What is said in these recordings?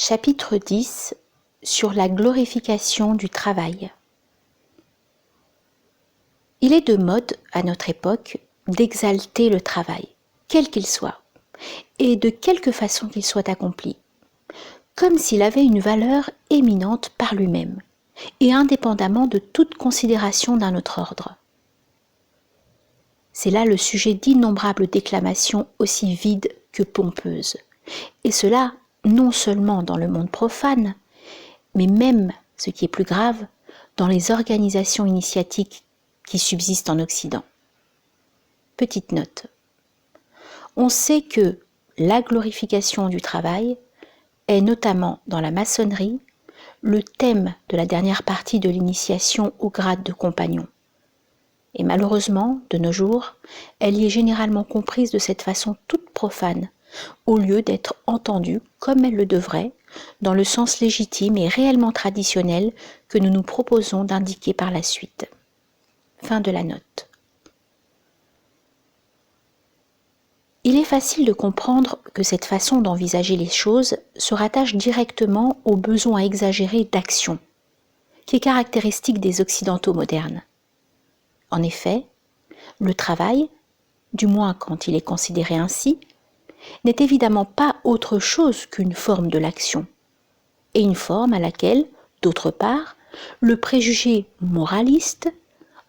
Chapitre 10 sur la glorification du travail. Il est de mode, à notre époque, d'exalter le travail, quel qu'il soit, et de quelque façon qu'il soit accompli, comme s'il avait une valeur éminente par lui-même, et indépendamment de toute considération d'un autre ordre. C'est là le sujet d'innombrables déclamations aussi vides que pompeuses, et cela non seulement dans le monde profane, mais même, ce qui est plus grave, dans les organisations initiatiques qui subsistent en Occident. Petite note. On sait que la glorification du travail est notamment dans la maçonnerie le thème de la dernière partie de l'initiation au grade de compagnon. Et malheureusement, de nos jours, elle y est généralement comprise de cette façon toute profane, au lieu d'être entendue comme elle le devrait, dans le sens légitime et réellement traditionnel que nous nous proposons d'indiquer par la suite. Fin de la note. Il est facile de comprendre que cette façon d'envisager les choses se rattache directement au besoin exagéré d'action, qui est caractéristique des Occidentaux modernes. En effet, le travail, du moins quand il est considéré ainsi, n'est évidemment pas autre chose qu'une forme de l'action, et une forme à laquelle, d'autre part, le préjugé moraliste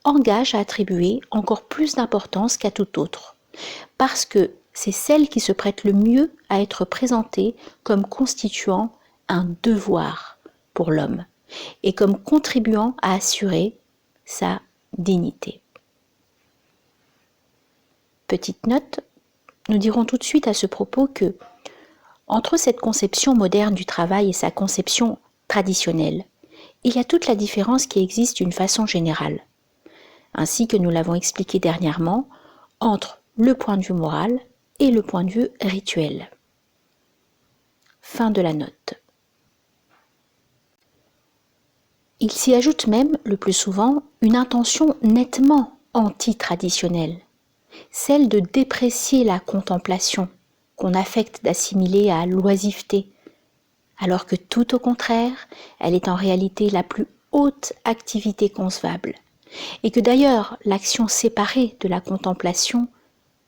engage à attribuer encore plus d'importance qu'à tout autre, parce que c'est celle qui se prête le mieux à être présentée comme constituant un devoir pour l'homme, et comme contribuant à assurer sa dignité. Petite note, nous dirons tout de suite à ce propos que, entre cette conception moderne du travail et sa conception traditionnelle, il y a toute la différence qui existe d'une façon générale, ainsi que nous l'avons expliqué dernièrement, entre le point de vue moral et le point de vue rituel. Fin de la note. Il s'y ajoute même, le plus souvent, une intention nettement anti-traditionnelle, celle de déprécier la contemplation, qu'on affecte d'assimiler à l'oisiveté, alors que tout au contraire, elle est en réalité la plus haute activité concevable, et que d'ailleurs l'action séparée de la contemplation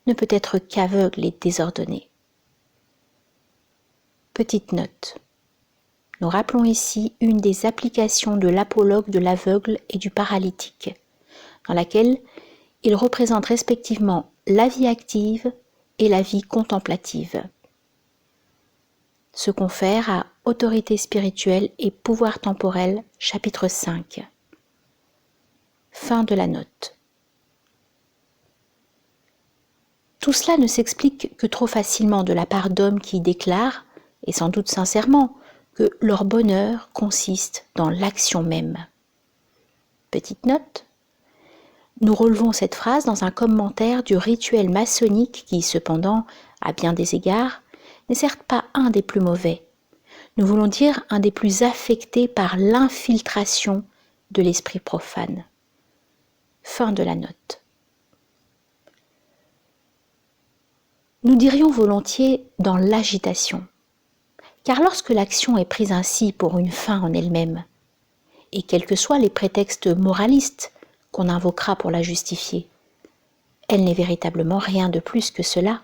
ne peut être qu'aveugle et désordonnée. Petite note. Nous rappelons ici une des applications de l'apologue de l'aveugle et du paralytique, dans laquelle ils représentent respectivement la vie active et la vie contemplative. Se confère à Autorité spirituelle et pouvoir temporel, chapitre 5. Fin de la note. Tout cela ne s'explique que trop facilement de la part d'hommes qui déclarent, et sans doute sincèrement, que leur bonheur consiste dans l'action même. Petite note. Nous relevons cette phrase dans un commentaire du rituel maçonnique qui, cependant, à bien des égards, n'est certes pas un des plus mauvais. Nous voulons dire un des plus affectés par l'infiltration de l'esprit profane. Fin de la note. Nous dirions volontiers dans l'agitation, car lorsque l'action est prise ainsi pour une fin en elle-même, et quels que soient les prétextes moralistes qu'on invoquera pour la justifier, elle n'est véritablement rien de plus que cela.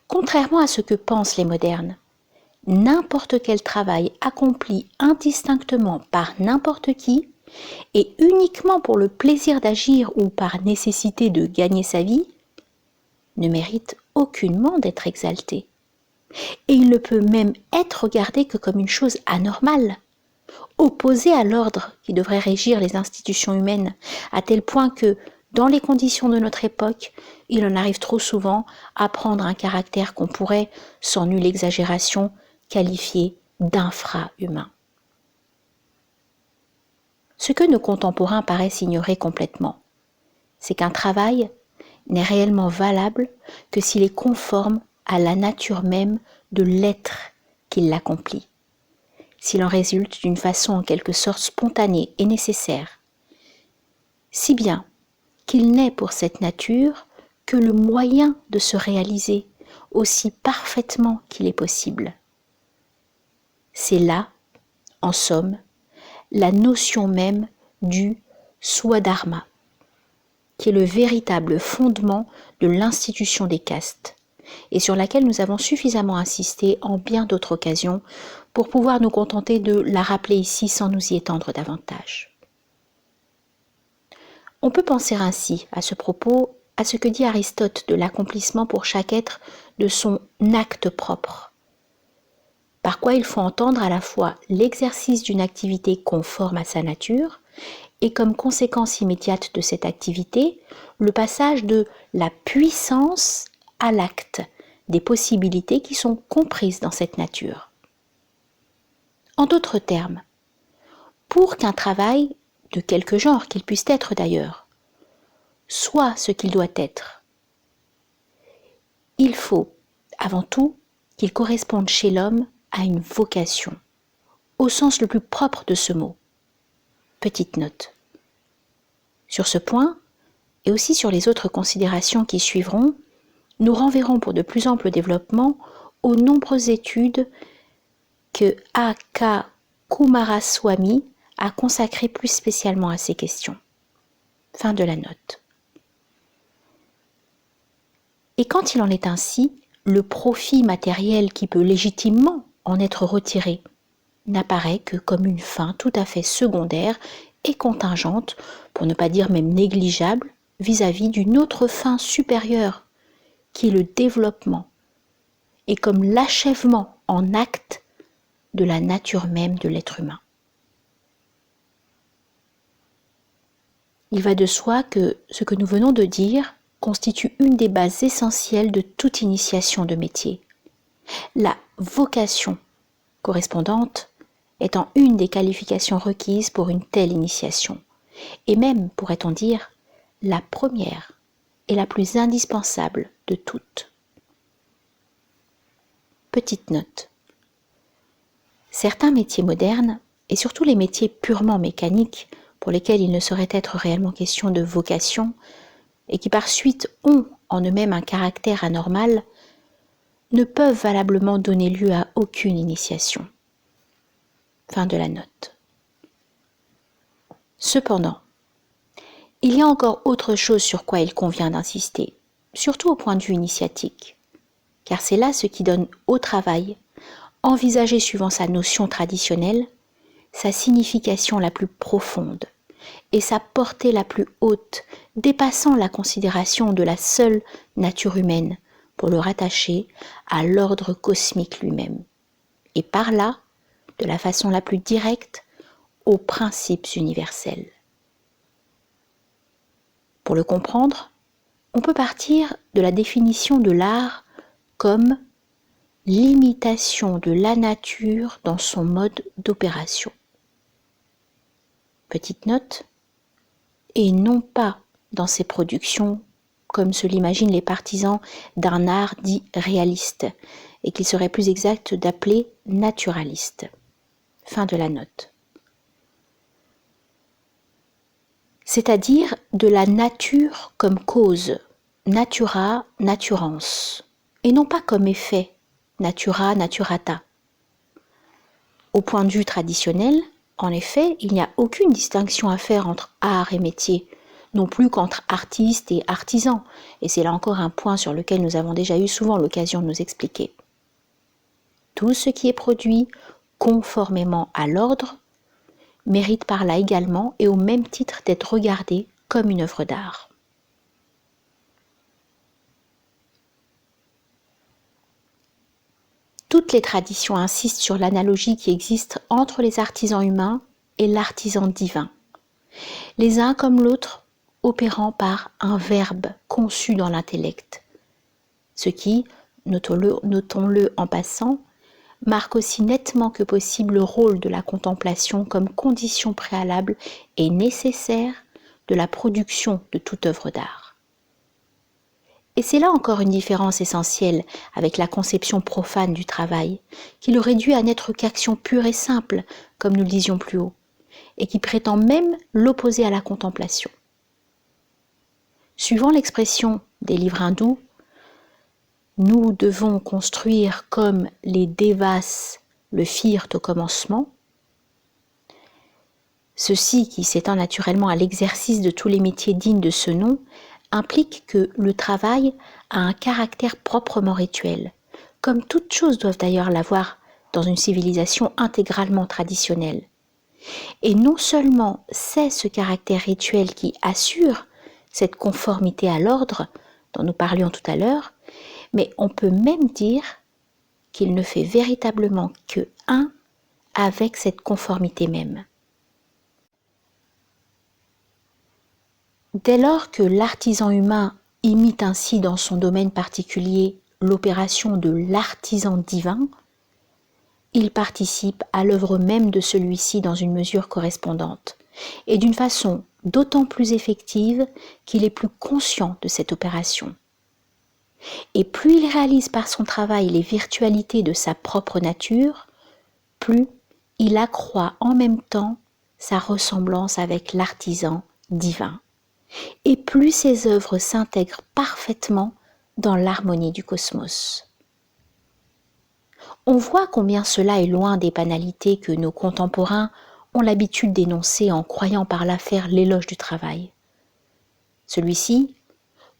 Contrairement à ce que pensent les modernes, n'importe quel travail accompli indistinctement par n'importe qui, et uniquement pour le plaisir d'agir ou par nécessité de gagner sa vie, ne mérite aucunement d'être exalté. Et il ne peut même être regardé que comme une chose anormale, opposée à l'ordre qui devrait régir les institutions humaines, à tel point que, dans les conditions de notre époque, il en arrive trop souvent à prendre un caractère qu'on pourrait, sans nulle exagération, qualifier d'infra-humain. Ce que nos contemporains paraissent ignorer complètement, c'est qu'un travail n'est réellement valable que s'il est conforme à la nature même de l'être qui l'accomplit, s'il en résulte d'une façon en quelque sorte spontanée et nécessaire, si bien qu'il n'est pour cette nature que le moyen de se réaliser aussi parfaitement qu'il est possible. C'est là, en somme, la notion même du Swadharma, qui est le véritable fondement de l'institution des castes, et sur laquelle nous avons suffisamment insisté en bien d'autres occasions pour pouvoir nous contenter de la rappeler ici sans nous y étendre davantage. On peut penser ainsi, à ce propos, à ce que dit Aristote de l'accomplissement pour chaque être de son acte propre, par quoi il faut entendre à la fois l'exercice d'une activité conforme à sa nature et comme conséquence immédiate de cette activité, le passage de la puissance à l'acte, des possibilités qui sont comprises dans cette nature. En d'autres termes, pour qu'un travail, de quelque genre qu'il puisse être d'ailleurs, soit ce qu'il doit être, il faut, avant tout, qu'il corresponde chez l'homme à une vocation, au sens le plus propre de ce mot. Petite note. Sur ce point, et aussi sur les autres considérations qui suivront, nous renverrons pour de plus amples développements aux nombreuses études que A.K. Kumaraswamy a consacrées plus spécialement à ces questions. Fin de la note. Et quand il en est ainsi, le profit matériel qui peut légitimement en être retiré n'apparaît que comme une fin tout à fait secondaire et contingente, pour ne pas dire même négligeable, vis-à-vis d'une autre fin supérieure, qui est le développement, et comme l'achèvement en acte de la nature même de l'être humain. Il va de soi que ce que nous venons de dire constitue une des bases essentielles de toute initiation de métier. La vocation correspondante étant une des qualifications requises pour une telle initiation, et même, pourrait-on dire, la première et la plus indispensable de toutes. Petite note. Certains métiers modernes, et surtout les métiers purement mécaniques, pour lesquels il ne saurait être réellement question de vocation, et qui par suite ont en eux-mêmes un caractère anormal, ne peuvent valablement donner lieu à aucune initiation. Fin de la note. Cependant, il y a encore autre chose sur quoi il convient d'insister, surtout au point de vue initiatique, car c'est là ce qui donne au travail, envisagé suivant sa notion traditionnelle, sa signification la plus profonde et sa portée la plus haute, dépassant la considération de la seule nature humaine pour le rattacher à l'ordre cosmique lui-même, et par là, de la façon la plus directe, aux principes universels. Pour le comprendre, on peut partir de la définition de l'art comme l'imitation de la nature dans son mode d'opération. Petite note, et non pas dans ses productions comme se l'imaginent les partisans d'un art dit réaliste, et qu'il serait plus exact d'appeler naturaliste. Fin de la note. C'est-à-dire de la nature comme cause, natura naturans, et non pas comme effet, natura naturata. Au point de vue traditionnel, en effet, il n'y a aucune distinction à faire entre art et métier, non plus qu'entre artistes et artisans, et c'est là encore un point sur lequel nous avons déjà eu souvent l'occasion de nous expliquer. Tout ce qui est produit conformément à l'ordre mérite par là également et au même titre d'être regardé comme une œuvre d'art. Toutes les traditions insistent sur l'analogie qui existe entre les artisans humains et l'artisan divin, les uns comme l'autre opérant par un verbe conçu dans l'intellect, ce qui, notons-le en passant, marque aussi nettement que possible le rôle de la contemplation comme condition préalable et nécessaire de la production de toute œuvre d'art. Et c'est là encore une différence essentielle avec la conception profane du travail, qui le réduit à n'être qu'action pure et simple, comme nous le disions plus haut, et qui prétend même l'opposer à la contemplation. Suivant l'expression des livres hindous, nous devons construire comme les devas le firent au commencement, ceci qui s'étend naturellement à l'exercice de tous les métiers dignes de ce nom, implique que le travail a un caractère proprement rituel, comme toutes choses doivent d'ailleurs l'avoir dans une civilisation intégralement traditionnelle. Et non seulement c'est ce caractère rituel qui assure cette conformité à l'ordre dont nous parlions tout à l'heure, mais on peut même dire qu'il ne fait véritablement que un avec cette conformité même. Dès lors que l'artisan humain imite ainsi dans son domaine particulier l'opération de l'artisan divin, il participe à l'œuvre même de celui-ci dans une mesure correspondante, et d'une façon d'autant plus effective qu'il est plus conscient de cette opération. Et plus il réalise par son travail les virtualités de sa propre nature, plus il accroît en même temps sa ressemblance avec l'artisan divin. Et plus ses œuvres s'intègrent parfaitement dans l'harmonie du cosmos. On voit combien cela est loin des banalités que nos contemporains ont l'habitude d'énoncer en croyant par là faire l'éloge du travail. Celui-ci,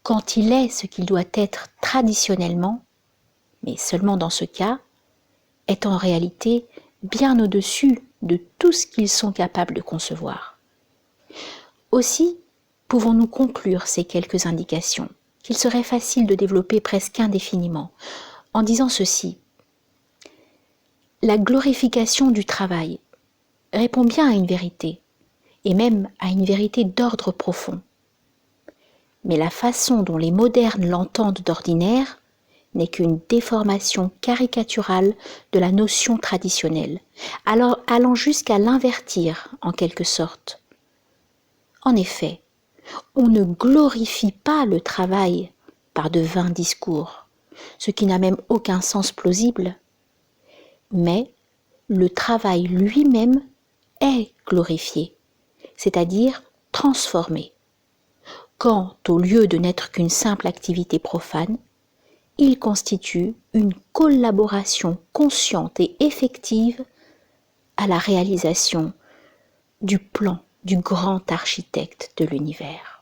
quand il est ce qu'il doit être traditionnellement, mais seulement dans ce cas, est en réalité bien au-dessus de tout ce qu'ils sont capables de concevoir. Aussi, pouvons-nous conclure ces quelques indications, qu'il serait facile de développer presque indéfiniment, en disant ceci. La glorification du travail répond bien à une vérité, et même à une vérité d'ordre profond. Mais la façon dont les modernes l'entendent d'ordinaire n'est qu'une déformation caricaturale de la notion traditionnelle, alors allant jusqu'à l'invertir en quelque sorte. En effet, on ne glorifie pas le travail par de vains discours, ce qui n'a même aucun sens plausible, mais le travail lui-même est glorifié, c'est-à-dire transformé, quand, au lieu de n'être qu'une simple activité profane, il constitue une collaboration consciente et effective à la réalisation du plan du grand architecte de l'univers.